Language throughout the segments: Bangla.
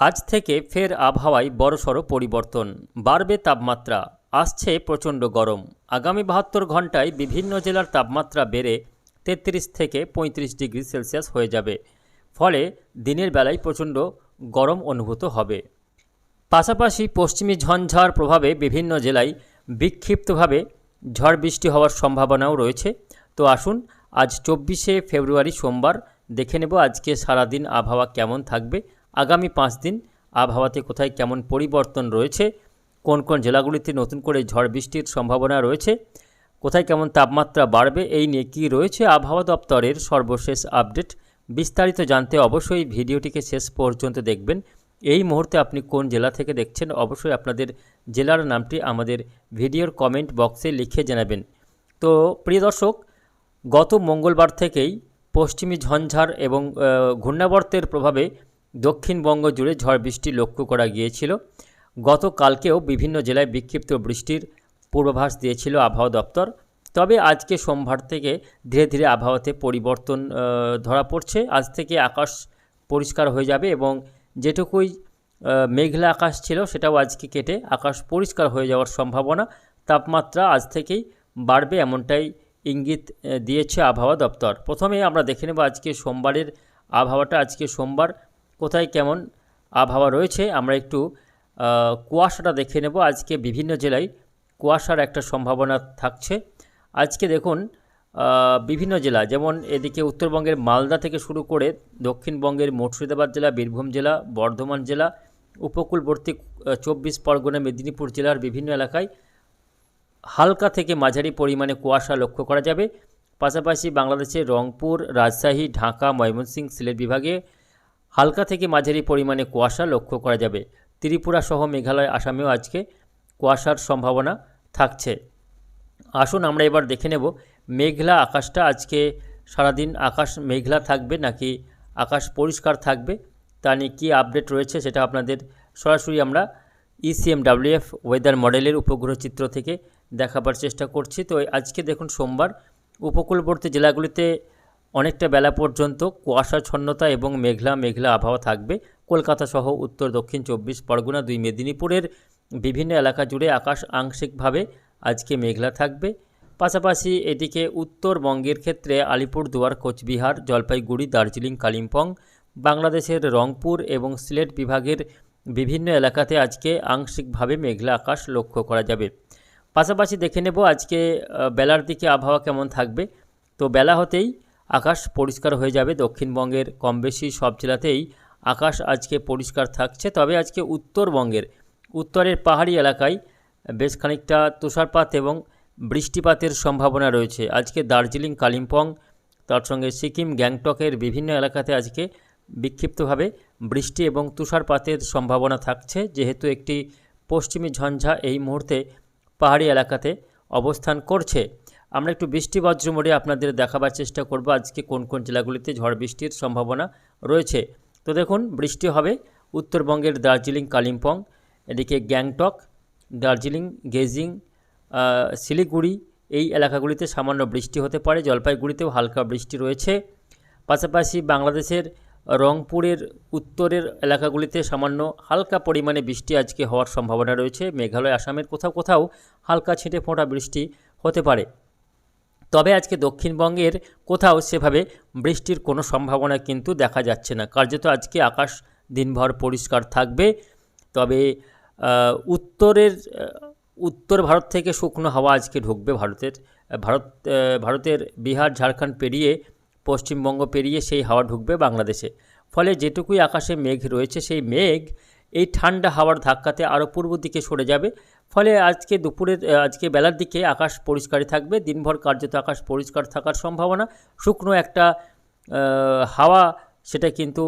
আজ থেকে ফের আবহাওয়ায় বড়সড় পরিবর্তন, বাড়বে তাপমাত্রা, আসছে প্রচণ্ড গরম। আগামী 72 ঘন্টায় বিভিন্ন জেলার তাপমাত্রা বেড়ে 33 থেকে 35 ডিগ্রি সেলসিয়াস হয়ে যাবে। ফলে দিনের বেলায় প্রচণ্ড গরম অনুভূত হবে। পাশাপাশি পশ্চিমী ঝঞ্ঝার প্রভাবে বিভিন্ন জেলায় বিক্ষিপ্তভাবে ঝড় বৃষ্টি হওয়ার সম্ভাবনাও রয়েছে। তো আসুন আজ 24শে ফেব্রুয়ারি সোমবার দেখে নেব আজকে সারাদিন আবহাওয়া কেমন থাকবে, আগামী 5 দিন আবহাওয়াতে কোথায় কেমন পরিবর্তন রয়েছে, কোন কোন জেলাগুলিতে নতুন করে ঝড় বৃষ্টির সম্ভাবনা রয়েছে, কোথায় কেমন তাপমাত্রা বাড়বে, এই নিয়ে কী রয়েছে আবহাওয়া দপ্তরের সর্বশেষ আপডেট। বিস্তারিত জানতে অবশ্যই ভিডিওটিকে শেষ পর্যন্ত দেখবেন। এই মুহূর্তে আপনি কোন জেলা থেকে দেখছেন অবশ্যই আপনাদের জেলার নামটি আমাদের ভিডিওর কমেন্ট বক্সে লিখে জানাবেন। তো প্রিয় দর্শক, গত মঙ্গলবার থেকেই পশ্চিমী ঝঞ্ঝার এবং ঘূর্ণাবর্তের প্রভাবে দক্ষিণবঙ্গ জুড়ে ঝড় বৃষ্টি লক্ষ্য করা গিয়েছিল। গতকালকেও বিভিন্ন জেলায় বিক্ষিপ্ত বৃষ্টির পূর্বাভাস দিয়েছিল আবহাওয়া দপ্তর। তবে আজকে সোমবার থেকে ধীরে ধীরে আবহাওয়াতে পরিবর্তন ধরা পড়ছে। আজ থেকে আকাশ পরিষ্কার হয়ে যাবে এবং যেটুকুই মেঘলা আকাশ ছিল সেটাও আজকে কেটে আকাশ পরিষ্কার হয়ে যাওয়ার সম্ভাবনা। তাপমাত্রা আজ থেকেই বাড়বে এমনটাই ইঙ্গিত দিয়েছে আবহাওয়া দপ্তর। প্রথমে আমরা দেখে নেব আজকে সোমবারের আবহাওয়াটা। আজকে সোমবার কোথায় কেমন আবহাওয়া রয়েছে আমরা একটু কুয়াশাটা দেখে নেব। আজকে বিভিন্ন জেলায় কুয়াশার একটা সম্ভাবনা থাকছে। আজকে দেখুন বিভিন্ন জেলা, যেমন এদিকে উত্তরবঙ্গের মালদা থেকে শুরু করে দক্ষিণবঙ্গের মুর্শিদাবাদ জেলা, বীরভূম জেলা, বর্ধমান জেলা, উপকূলবর্তী 24 পরগনা, মেদিনীপুর জেলার বিভিন্ন এলাকায় হালকা থেকে মাঝারি পরিমাণে কুয়াশা লক্ষ্য করা যাবে। পাশাপাশি বাংলাদেশের রংপুর, রাজশাহী, ঢাকা, ময়মনসিংহ, সিলেট বিভাগে হালকা থেকে মাঝারি পরিমাণে কুয়াশা লক্ষ্য করা যাবে। ত্রিপুরা সহ মেঘালয়, আসামেও আজকে কুয়াশার সম্ভাবনা থাকছে। আসুন আমরা এবার দেখে নেব মেঘলা আকাশটা, আজকে সারাদিন আকাশ মেঘলা থাকবে নাকি আকাশ পরিষ্কার থাকবে তা নিয়ে কী আপডেট রয়েছে সেটা আপনাদের সরাসরি আমরা ECMWF ওয়েদার মডেলের উপগ্রহ চিত্র থেকে দেখাবার চেষ্টা করছি। তো আজকে দেখুন সোমবার উপকূলবর্তী জেলাগুলিতে অনেকটা বেলা পর্যন্ত কুয়াশাচ্ছন্নতা এবং মেঘলা মেঘলা আবহাওয়া থাকবে। কলকাতা সহ উত্তর দক্ষিণ 24 পরগনা, 2 মেদিনীপুরের বিভিন্ন এলাকা জুড়ে আকাশ আংশিকভাবে আজকে মেঘলা থাকবে। পাশাপাশি এদিকে উত্তরবঙ্গের ক্ষেত্রে আলিপুরদুয়ার, কোচবিহার, জলপাইগুড়ি, দার্জিলিং, কালিম্পং, বাংলাদেশের রংপুর এবং সিলেট বিভাগের বিভিন্ন এলাকাতে আজকে আংশিকভাবে মেঘলা আকাশ লক্ষ্য করা যাবে। পাশাপাশি দেখে নেব আজকে বেলার দিকে আবহাওয়া কেমন থাকবে। তো বেলা হতেই আকাশ পরিষ্কার হয়ে যাবে। দক্ষিণবঙ্গের কম বেশি সব জেলাতেই আকাশ আজকে পরিষ্কার থাকছে। তবে আজকে উত্তরবঙ্গের উত্তরের পাহাড়ি এলাকায় বেশ খানিকটা তুষারপাত এবং বৃষ্টিপাতের সম্ভাবনা রয়েছে। আজকে দার্জিলিং, কালিম্পং, তার সঙ্গে সিকিম, গ্যাংটকের বিভিন্ন এলাকাতে আজকে বিক্ষিপ্তভাবে বৃষ্টি এবং তুষারপাতের সম্ভাবনা থাকছে, যেহেতু একটি পশ্চিমী ঝঞ্ঝা এই মুহূর্তে পাহাড়ি এলাকাতে অবস্থান করছে। আমরা একটু বৃষ্টি বজ্র মোডে আপনাদের দেখাবার চেষ্টা করব আজকে কোন কোন জেলাগুলিতে ঝড় বৃষ্টির সম্ভাবনা রয়েছে। তো দেখুন বৃষ্টি হবে উত্তরবঙ্গের দার্জিলিং, কালিম্পং, এদিকে গ্যাংটক, দার্জিলিং, গেজিং, শিলিগুড়ি এই এলাকাগুলিতে সামান্য বৃষ্টি হতে পারে। জলপাইগুড়িতেও হালকা বৃষ্টি রয়েছে। পাশাপাশি বাংলাদেশের রংপুরের উত্তরের এলাকাগুলিতে সামান্য হালকা পরিমাণে বৃষ্টি আজকে হওয়ার সম্ভাবনা রয়েছে। মেঘালয়, আসামের কোথাও কোথাও হালকা ছিটে ফোঁটা বৃষ্টি হতে পারে। তবে আজকে দক্ষিণবঙ্গের কোথাও সেভাবে বৃষ্টির কোনো সম্ভাবনা কিন্তু দেখা যাচ্ছে না। কার্যত আজকে আকাশ দিনভর পরিষ্কার থাকবে। তবে উত্তর ভারত থেকে শুকনো হাওয়া আজকে ঢুকবে ভারতের বিহার, ঝাড়খণ্ড পেরিয়ে পশ্চিমবঙ্গ পেরিয়ে সেই হাওয়া ঢুকবে বাংলাদেশে। ফলে যেটুকুই আকাশে মেঘ রয়েছে সেই মেঘ এই ঠান্ডা হাওয়ার ধাক্কাতে আরও পূর্ব দিকে সরে যাবে। ফলে আজকে বেলার দিকে আকাশ পরিষ্কারই থাকবে। দিনভর কার্যত আকাশ পরিষ্কার থাকার সম্ভাবনা। শুকনো একটা হাওয়া সেটা কিন্তু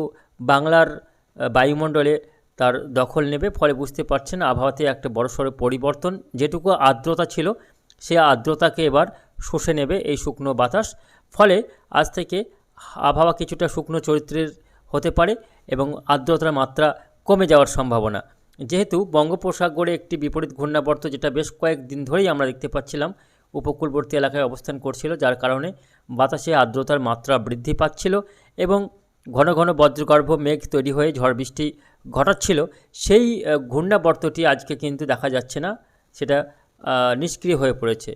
বাংলার বায়ুমণ্ডলে তার দখল নেবে। ফলে বুঝতে পারছেন আবহাওয়াতে একটা বড়সড় পরিবর্তন। যেটুকু আর্দ্রতা ছিল সে আর্দ্রতাকে এবার শুষে নেবে এই শুকনো বাতাস। ফলে আজ থেকে আবহাওয়া কিছুটা শুকনো চরিত্রের হতে পারে এবং আর্দ্রতার মাত্রা কমে যাওয়ার সম্ভাবনা। যেহেতু বঙ্গোপসাগরে একটি বিপরীত ঘূর্ণাবর্ত, যেটা বেশ কয়েকদিন ধরেই আমরা দেখতে পাচ্ছিলাম উপকূলবর্তী এলাকায় অবস্থান করছিল, যার কারণে বাতাসে আর্দ্রতার মাত্রা বৃদ্ধি পাচ্ছিল এবং ঘন ঘন বজ্রগর্ভ মেঘ তৈরি হয়ে ঝড় বৃষ্টি ঘটাচ্ছিল, সেই ঘূর্ণাবর্তটি আজকে কিন্তু দেখা যাচ্ছে না, সেটা নিষ্ক্রিয় হয়ে পড়েছে।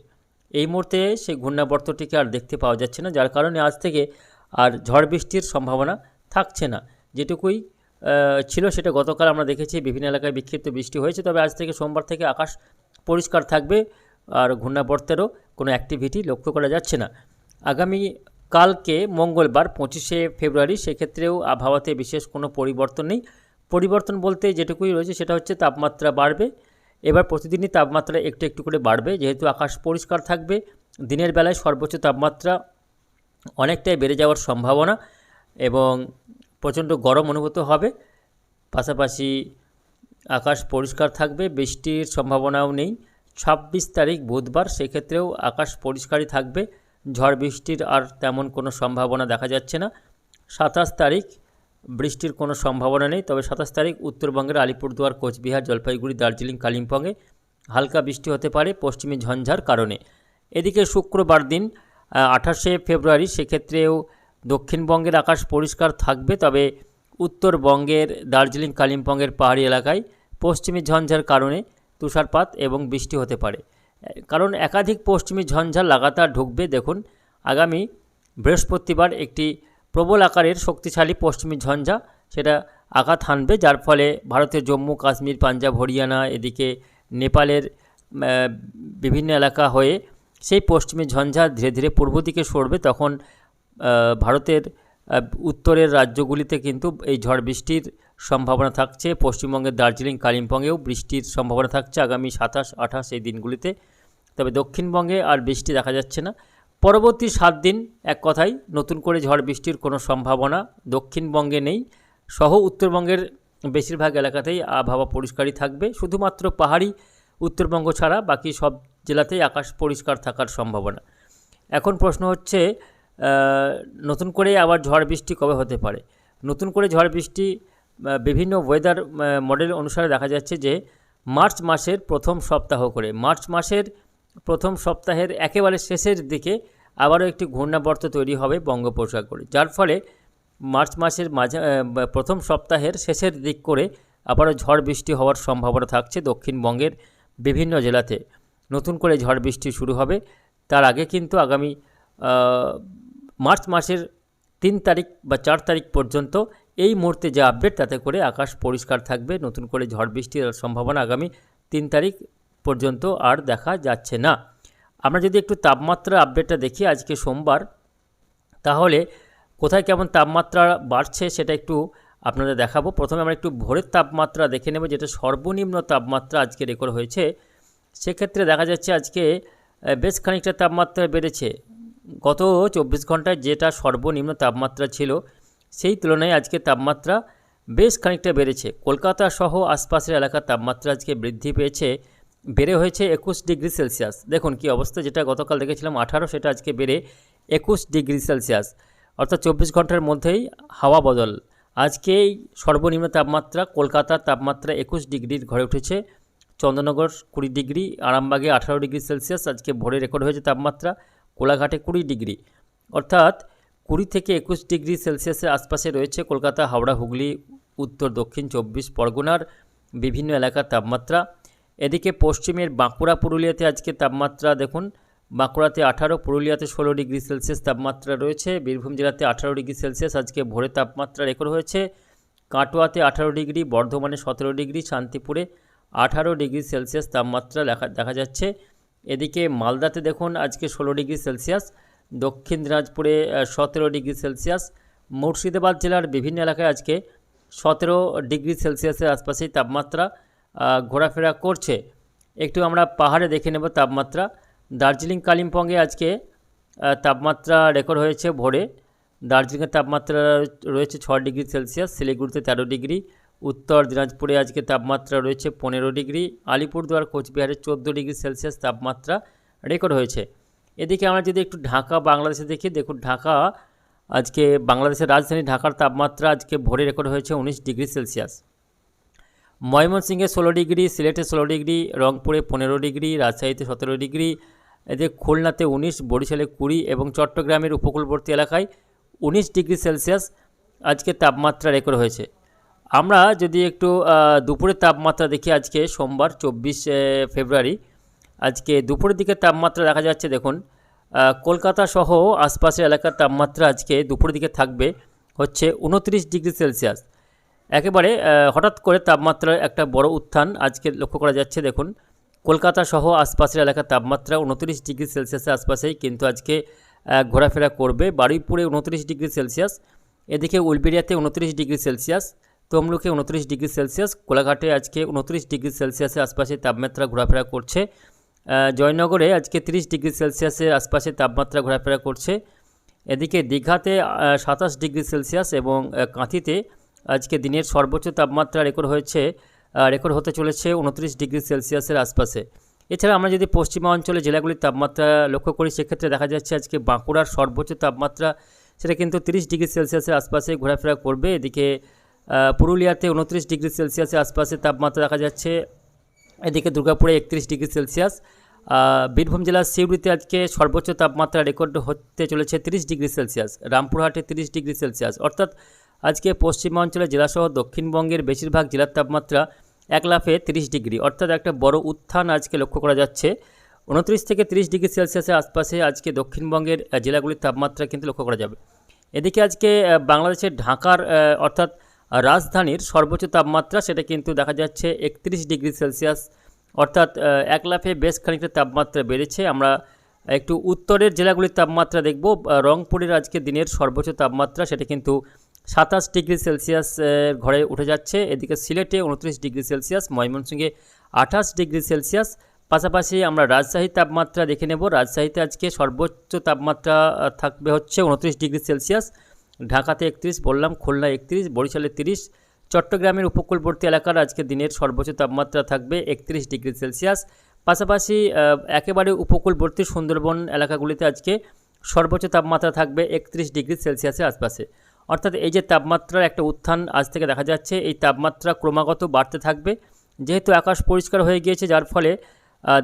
এই মুহূর্তে সেই ঘূর্ণাবর্তটিকে আর দেখতে পাওয়া যাচ্ছে না, যার কারণে আজ থেকে আর ঝড় বৃষ্টির সম্ভাবনা থাকছে না। যেটুকুই ছিল সেটা গতকাল আমরা দেখেছি বিভিন্ন এলাকায় বিক্ষিপ্ত বৃষ্টি হয়েছে, তবে আজ থেকে সোমবার থেকে আকাশ পরিষ্কার থাকবে আর ঘূর্ণাবর্তেরও কোনো অ্যাক্টিভিটি লক্ষ্য করা যাচ্ছে না। আগামী কালকে মঙ্গলবার 25শে ফেব্রুয়ারি, সেক্ষেত্রেও আবহাওয়াতে বিশেষ কোনো পরিবর্তন নেই। পরিবর্তন বলতে যেটুকুই রয়েছে সেটা হচ্ছে তাপমাত্রা বাড়বে। এবার প্রতিদিনই তাপমাত্রা একটু একটু করে বাড়বে, যেহেতু আকাশ পরিষ্কার থাকবে। দিনের বেলায় সর্বোচ্চ তাপমাত্রা অনেকটাই বেড়ে যাওয়ার সম্ভাবনা এবং প্রচণ্ড গরম অনুভূত হবে। পাশাপাশি আকাশ পরিষ্কার থাকবে, বৃষ্টির সম্ভাবনাও নেই। 26 তারিখ বুধবার, সেক্ষেত্রেও আকাশ পরিষ্কারই থাকবে, ঝড় বৃষ্টির আর তেমন কোনো সম্ভাবনা দেখা যাচ্ছে না। 27 তারিখ বৃষ্টির কোনো সম্ভাবনা নেই, তবে 27 তারিখ উত্তরবঙ্গের আলিপুরদুয়ার, কোচবিহার, জলপাইগুড়ি, দার্জিলিং, কালিম্পংয়ে হালকা বৃষ্টি হতে পারে পশ্চিমী ঝঞ্ঝার কারণে। এদিকে শুক্রবার দিন 28শে ফেব্রুয়ারি, সেক্ষেত্রেও দক্ষিণবঙ্গের আকাশ পরিষ্কার থাকবে, তবে উত্তরবঙ্গের দার্জিলিং, কালিম্পংয়ের পাহাড়ি এলাকায় পশ্চিমী ঝঞ্ঝার কারণে তুষারপাত এবং বৃষ্টি হতে পারে, কারণ একাধিক পশ্চিমী ঝঞ্ঝা লাগাতার ঢুকবে। দেখুন, আগামী বৃহস্পতিবার একটি প্রবল আকারের শক্তিশালী পশ্চিমী ঝঞ্ঝা সেটা আঘাত হানবে, যার ফলে ভারতের জম্মু কাশ্মীর, পাঞ্জাব, হরিয়ানা, এদিকে নেপালের বিভিন্ন এলাকা হয়ে সেই পশ্চিমী ঝঞ্ঝা ধীরে ধীরে পূর্ব দিকে সরবে। তখন ভারতের উত্তরের রাজ্যগুলিতে কিন্তু এই ঝড় বৃষ্টির সম্ভাবনা থাকছে। পশ্চিমবঙ্গের দার্জিলিং, কালিম্পংয়েও বৃষ্টির সম্ভাবনা থাকছে আগামী 27, 28 এই দিনগুলিতে, তবে দক্ষিণবঙ্গে আর বৃষ্টি দেখা যাচ্ছে না। পরবর্তী 7 দিন এক কথায় নতুন করে ঝড় বৃষ্টির কোনো সম্ভাবনা দক্ষিণবঙ্গে নেই, সহ উত্তরবঙ্গের বেশিরভাগ এলাকাতেই আবহাওয়া পরিষ্কারই থাকবে। শুধুমাত্র পাহাড়ি উত্তরবঙ্গ ছাড়া বাকি সব জেলাতেই আকাশ পরিষ্কার থাকার সম্ভাবনা। এখন প্রশ্ন হচ্ছে নতুন করে আবার ঝড় বৃষ্টি কবে হতে পারে? নতুন করে ঝড় বৃষ্টি বিভিন্ন ওয়েদার মডেল অনুসারে দেখা যাচ্ছে যে মার্চ মাসের প্রথম সপ্তাহ করে, মার্চ মাসের প্রথম সপ্তাহের একেবারে শেষের দিকে আবারও একটি ঘূর্ণাবর্ত তৈরি হবে বঙ্গোপসাগরে, যার ফলে মার্চ মাসের প্রথম সপ্তাহের শেষের দিক করে আবারও ঝড় বৃষ্টি হওয়ার সম্ভাবনা থাকছে দক্ষিণবঙ্গের বিভিন্ন জেলাতে। নতুন করে ঝড় বৃষ্টি শুরু হবে, তার আগে কিন্তু আগামী মার্চ মাসের 3 তারিখ বা 4 তারিখ পর্যন্ত এই মুহূর্তে যে আপডেট, তাতে করে আকাশ পরিষ্কার থাকবে। নতুন করে ঝড় বৃষ্টির সম্ভাবনা আগামী 3 তারিখ পর্যন্ত আর দেখা যাচ্ছে না। আমরা যদি একটু তাপমাত্রা আপডেটটা দেখি আজকে সোমবার, তাহলে কোথায় কেমন তাপমাত্রা বাড়ছে সেটা একটু আপনাদের দেখাবো। প্রথমে আমরা একটু ভোরের তাপমাত্রা দেখে নেব, যেটা সর্বনিম্ন তাপমাত্রা আজকে রেকর্ড হয়েছে। সেক্ষেত্রে দেখা যাচ্ছে আজকে বেশ খানিকটা তাপমাত্রা বেড়েছে। গত 24 ঘন্টায় যেটা সর্বনিম্ন তাপমাত্রা ছিল, সেই তুলনায় আজকে তাপমাত্রা বেশ খানিকটা বেড়েছে। কলকাতা সহ আশপাশের এলাকার তাপমাত্রা আজকে বৃদ্ধি পেয়েছে, বেড়ে হয়েছে 21 ডিগ্রি সেলসিয়াস। দেখুন কি অবস্থা, যেটা গতকাল দেখেছিলাম 18, সেটা আজকে বেড়ে 21 ডিগ্রি সেলসিয়াস, অর্থাৎ 24 ঘন্টার মধ্যেই হাওয়া বদল। আজকেই সর্বনিম্ন তাপমাত্রা কলকাতার তাপমাত্রা 21 ডিগ্রির ঘরে উঠেছে, চন্দননগর 20 ডিগ্রি, আরামবাগে 18 ডিগ্রি সেলসিয়াস আজকে ভোরে রেকর্ড হয়েছে তাপমাত্রা, কোলাঘাটে 20 ডিগ্রি, অর্থাৎ 20 থেকে 21 ডিগ্রি সেলসিয়াসের আশপাশে রয়েছে কলকাতা, হাওড়া, হুগলি, উত্তর দক্ষিণ 24 পরগনার বিভিন্ন এলাকার তাপমাত্রা। এদিকে পশ্চিমের বাঁকুড়া, পুরুলিয়াতে আজকে তাপমাত্রা দেখুন, বাঁকুড়াতে 18, পুরুলিয়াতে 16 ডিগ্রি সেলসিয়াস তাপমাত্রা রয়েছে, বীরভূম জেলাতে 18 ডিগ্রি সেলসিয়াস আজকে ভোরে তাপমাত্রা রেকর্ড হয়েছে, কাটোয়াতে 18 ডিগ্রি, বর্ধমানে 17 ডিগ্রি, শান্তিপুরে 18 ডিগ্রি সেলসিয়াস তাপমাত্রা দেখা যাচ্ছে। এদিকে মালদাতে দেখুন আজকে 16 ডিগ্রি সেলসিয়াস, দক্ষিণ দিনাজপুরে 17 ডিগ্রি সেলসিয়াস, মুর্শিদাবাদ জেলার বিভিন্ন এলাকায় আজকে 17 ডিগ্রি সেলসিয়াসের আশপাশেই তাপমাত্রা ঘোরাফেরা করছে। একটু আমরা পাহাড়ে দেখে নেব তাপমাত্রা। দার্জিলিং, কালিম্পংয়ে আজকে তাপমাত্রা রেকর্ড হয়েছে ভোরে, দার্জিলিংয়ের তাপমাত্রা রয়েছে 6 ডিগ্রি সেলসিয়াস, শিলিগুড়িতে 13 ডিগ্রি, উত্তর দিনাজপুরে আজকে তাপমাত্রা রয়েছে 15 ডিগ্রি, আলিপুরদুয়ার, কোচবিহারে 14 ডিগ্রি সেলসিয়াস তাপমাত্রা রেকর্ড হয়েছে। এদিকে আমরা যদি একটু ঢাকা, বাংলাদেশে দেখি, দেখুন ঢাকা আজকে, বাংলাদেশের রাজধানী ঢাকার তাপমাত্রা আজকে ভোরে রেকর্ড হয়েছে 19 ডিগ্রি সেলসিয়াস, ময়মনসিংহে 16 ডিগ্রি, সিলেটে 16 ডিগ্রি, রংপুরে 15 ডিগ্রি, রাজশাহীতে 17 ডিগ্রি, এদিকে খুলনাতে 19, বরিশালে 20 এবং চট্টগ্রামের উপকূলবর্তী এলাকায় 19 ডিগ্রি সেলসিয়াস আজকে তাপমাত্রা রেকর্ড হয়েছে। আমরা যদি একটু দুপুরের তাপমাত্রা দেখি, আজকে সোমবার 24 ফেব্রুয়ারি, আজকে দুপুরের দিকে তাপমাত্রা দেখা যাচ্ছে দেখুন, কলকাতা সহ আশপাশের এলাকার তাপমাত্রা আজকে দুপুরের দিকে থাকবে হচ্ছে 29 ডিগ্রি সেলসিয়াস। একেবারে হঠাৎ করে তাপমাত্রার একটা বড় উত্থান আজকে লক্ষ্য করা যাচ্ছে। দেখুন, কলকাতা সহ আশপাশের এলাকার তাপমাত্রা 29 ডিগ্রি সেলসিয়াসের আশপাশেই কিন্তু আজকে ঘোরাফেরা করবে। বারুইপুরে 29 ডিগ্রি সেলসিয়াস, এদিকে উলবেড়িয়াতে 29 ডিগ্রি সেলসিয়াস, তমলুকে 29 ডিগ্রি সেলসিয়াস, কোলাঘাটে আজকে 29 ডিগ্রি সেলসিয়াসের আশপাশে তাপমাত্রা ঘোরাফেরা করছে। জয়নগরে আজকে 30 ডিগ্রি সেলসিয়াসের আশপাশে তাপমাত্রা ঘোরাফেরা করছে। এদিকে দীঘাতে 27 ডিগ্রি সেলসিয়াস এবং কাঁথিতে আজকে দিনের সর্বোচ্চ তাপমাত্রা রেকর্ড হতে চলেছে 29 ডিগ্রি সেলসিয়াসের আশপাশে। এছাড়া আমরা যদি পশ্চিমা অঞ্চলে জেলাগুলির তাপমাত্রা লক্ষ্য করি, সেক্ষেত্রে দেখা যাচ্ছে আজকে বাঁকুড়ার সর্বোচ্চ তাপমাত্রা সেটা কিন্তু 30 ডিগ্রি সেলসিয়াসের আশপাশে ঘোরাফেরা করবে। এদিকে পুরুলিয়াতে 29 ডিগ্রি সেলসিয়াসের আশপাশে তাপমাত্রা দেখা যাচ্ছে। এদিকে দুর্গাপুরে 31 ডিগ্রি সেলসিয়াস। বীরভূম জেলার সিউড়িতে আজকে সর্বোচ্চ তাপমাত্রা রেকর্ড হতে চলেছে 30 ডিগ্রি সেলসিয়াস, রামপুরহাটে 30 ডিগ্রি সেলসিয়াস। অর্থাৎ আজকে পশ্চিমাঞ্চলের জেলাসহ দক্ষিণবঙ্গের বেশিরভাগ জেলার তাপমাত্রা এক লাফে 30 ডিগ্রি, অর্থাৎ একটা বড় উত্থান আজকে লক্ষ্য করা যাচ্ছে। 29 থেকে 30 ডিগ্রি সেলসিয়াসের আশপাশে আজকে দক্ষিণবঙ্গের জেলাগুলির তাপমাত্রা কিন্তু লক্ষ্য করা যাবে। এদিকে আজকে বাংলাদেশের ঢাকার অর্থাৎ রাজধানীর সর্বোচ্চ তাপমাত্রা সেটা কিন্তু দেখা যাচ্ছে 31 ডিগ্রি সেলসিয়াস, অর্থাৎ এক লাফে বেশ খানিকটা তাপমাত্রা বেড়েছে। আমরা একটু উত্তরের জেলাগুলির তাপমাত্রা দেখব। রংপুরের আজকে দিনের সর্বোচ্চ তাপমাত্রা সেটা কিন্তু 27 ডিগ্রি সেলসিয়াস ঘরে উঠে যাচ্ছে। এদিকে সিলেটে 29 ডিগ্রি সেলসিয়াস, ময়মনসিংহে 28 ডিগ্রি সেলসিয়াস। পাশাপাশি আমরা রাজশাহীর তাপমাত্রা দেখে নেব। রাজশাহীতে আজকে সর্বোচ্চ তাপমাত্রা থাকবে হচ্ছে 29 ডিগ্রি সেলসিয়াস, ঢাকাতে 31 বললাম, খুলনা 31, বরিশালে 30, চট্টগ্রামের উপকূলবর্তী এলাকার আজকে দিনের সর্বোচ্চ তাপমাত্রা থাকবে 31 ডিগ্রি সেলসিয়াস। পাশাপাশি একেবারে উপকূলবর্তী সুন্দরবন এলাকাগুলিতে আজকে সর্বোচ্চ তাপমাত্রা থাকবে 31 ডিগ্রি সেলসিয়াসের আশপাশে। অর্থাৎ এই যে তাপমাত্রার একটা উত্থান আজ থেকে দেখা যাচ্ছে, এই তাপমাত্রা ক্রমাগত বাড়তে থাকবে। যেহেতু আকাশ পরিষ্কার হয়ে গিয়েছে, যার ফলে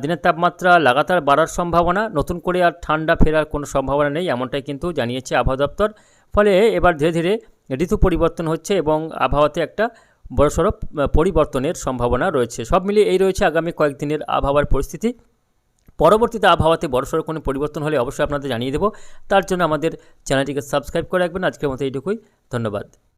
দিনের তাপমাত্রা লাগাতার বাড়ার সম্ভাবনা, নতুন করে আর ঠান্ডা ফেরার কোনো সম্ভাবনা নেই, এমনটাই কিন্তু জানিয়েছে আবহাওয়া দপ্তর। ফলে এবার ধীরে ধীরে ঋতু পরিবর্তন হচ্ছে এবং আবহাওয়াতে একটা বড়সড় পরিবর্তনের সম্ভাবনা রয়েছে। সব মিলিয়ে এই রয়েছে আগামী কয়েকদিনের আবহাওয়ার পরিস্থিতি। পরবর্তীতে আবহাওয়াতে বড়সড় কোনো পরিবর্তন হলে অবশ্যই আপনাদের জানিয়ে দেবো। তার জন্য আমাদের চ্যানেলটিকে সাবস্ক্রাইব করে রাখবেন। আজকের মতো এইটুকুই, ধন্যবাদ।